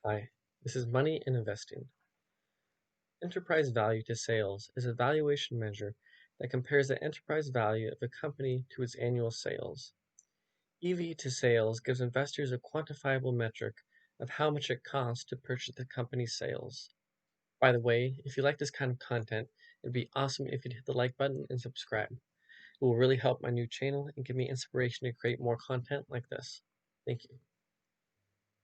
Hi, this is Money and Investing. Enterprise value to sales is a valuation measure that compares the enterprise value of a company to its annual sales. EV to sales gives investors a quantifiable metric of how much it costs to purchase the company's sales. By the way, if you like this kind of content, it'd be awesome if you'd hit the like button and subscribe. It will really help my new channel and give me inspiration to create more content like this. Thank you.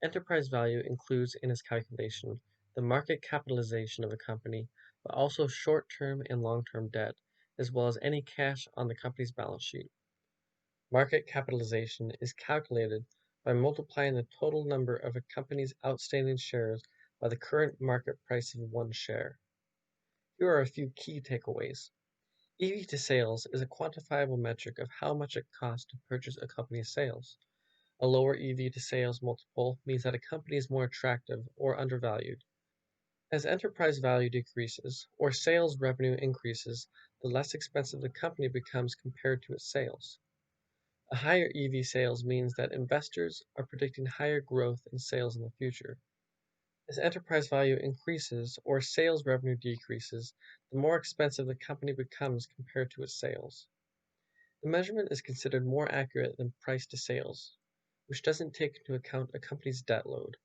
Enterprise value includes in its calculation the market capitalization of a company, but also short-term and long-term debt, as well as any cash on the company's balance sheet. Market capitalization is calculated by multiplying the total number of a company's outstanding shares by the current market price of one share. Here are a few key takeaways. EV to sales is a quantifiable metric of how much it costs to purchase a company's sales. A lower EV to sales multiple means that a company is more attractive or undervalued. As enterprise value decreases or sales revenue increases, the less expensive the company becomes compared to its sales. A higher EV sales means that investors are predicting higher growth in sales in the future. As enterprise value increases or sales revenue decreases, the more expensive the company becomes compared to its sales. The measurement is considered more accurate than price to sales, which doesn't take into account a company's debt load.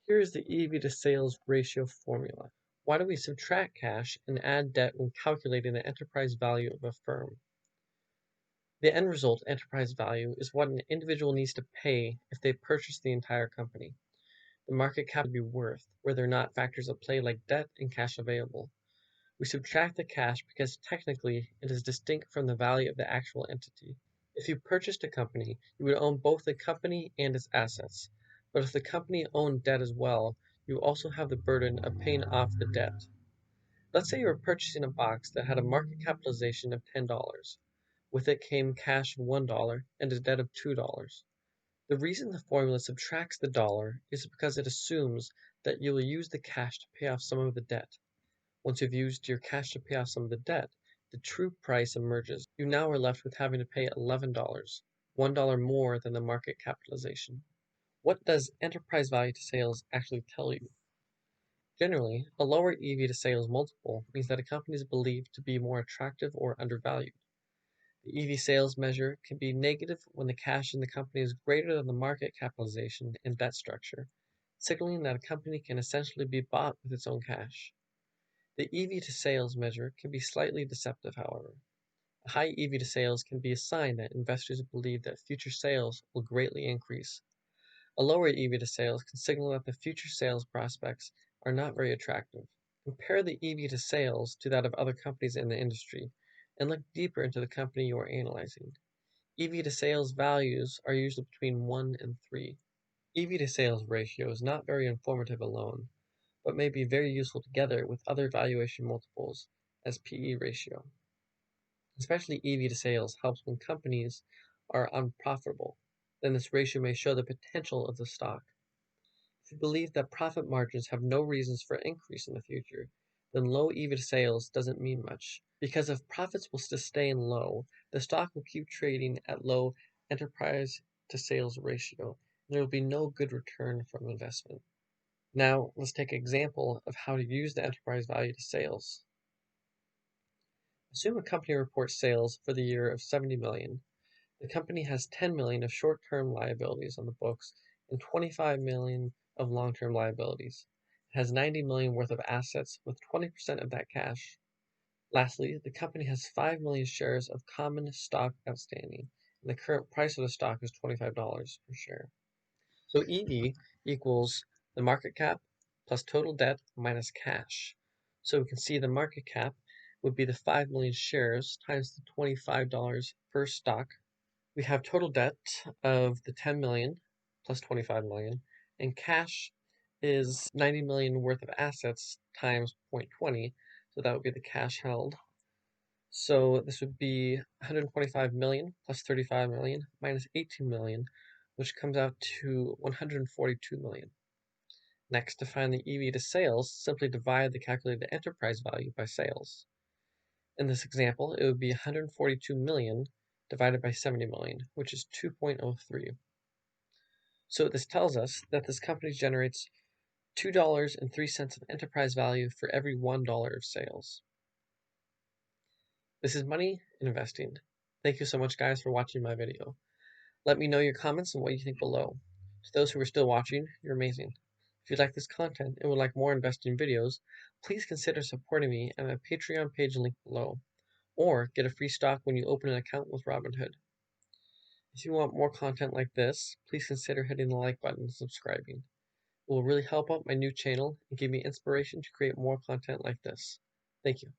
Here is the EV to sales ratio formula. Why do we subtract cash and add debt when calculating the enterprise value of a firm? The end result, enterprise value, is what an individual needs to pay if they purchase the entire company. The market cap would be worth, where there are not factors at play like debt and cash available. We subtract the cash because technically it is distinct from the value of the actual entity. If you purchased a company, you would own both the company and its assets. But if the company owned debt as well, you also have the burden of paying off the debt. Let's say you were purchasing a box that had a market capitalization of $10. With it came cash of $1 and a debt of $2. The reason the formula subtracts the dollar is because it assumes that you will use the cash to pay off some of the debt. Once you've used your cash to pay off some of the debt, the true price emerges. You now are left with having to pay $11, $1 more than the market capitalization. What does enterprise value to sales actually tell you? Generally, a lower EV to sales multiple means that a company is believed to be more attractive or undervalued. The EV sales measure can be negative when the cash in the company is greater than the market capitalization and debt structure, signaling that a company can essentially be bought with its own cash. The EV to sales measure can be slightly deceptive, however. A high EV to sales can be a sign that investors believe that future sales will greatly increase. A lower EV to sales can signal that the future sales prospects are not very attractive. Compare the EV to sales to that of other companies in the industry, and look deeper into the company you are analyzing. EV to sales values are usually between 1 and 3. EV to sales ratio is not very informative alone, but may be very useful together with other valuation multiples, as PE ratio. Especially EV to sales helps when companies are unprofitable. Then this ratio may show the potential of the stock. If you believe that profit margins have no reasons for increase in the future, then low EV to sales doesn't mean much. Because if profits will sustain low, the stock will keep trading at low enterprise to sales ratio, and there will be no good return from investment. Now, let's take an example of how to use the enterprise value to sales. Assume a company reports sales for the year of 70 million. The company has 10 million of short-term liabilities on the books and 25 million of long-term liabilities. It has 90 million worth of assets with 20% of that cash. Lastly, the company has 5 million shares of common stock outstanding, and the current price of the stock is $25 per share. So EV equals the market cap plus total debt minus cash. So we can see the market cap would be the 5 million shares times the $25 per stock. We have total debt of the 10 million plus 25 million, and cash is 90 million worth of assets times 0.20, so that would be the cash held. So this would be 125 million plus 35 million minus 18 million, which comes out to 142 million. Next, to find the EV to sales, simply divide the calculated enterprise value by sales. In this example, it would be 142 million divided by 70 million, which is 2.03. So this tells us that this company generates $2.03 of enterprise value for every $1 of sales. This is money in investing. Thank you so much, guys, for watching my video. Let me know your comments and what you think below. To those who are still watching, you're amazing. If you like this content and would like more investing videos, please consider supporting me at my Patreon page linked below, or get a free stock when you open an account with Robinhood. If you want more content like this, please consider hitting the like button and subscribing. It will really help out my new channel and give me inspiration to create more content like this. Thank you.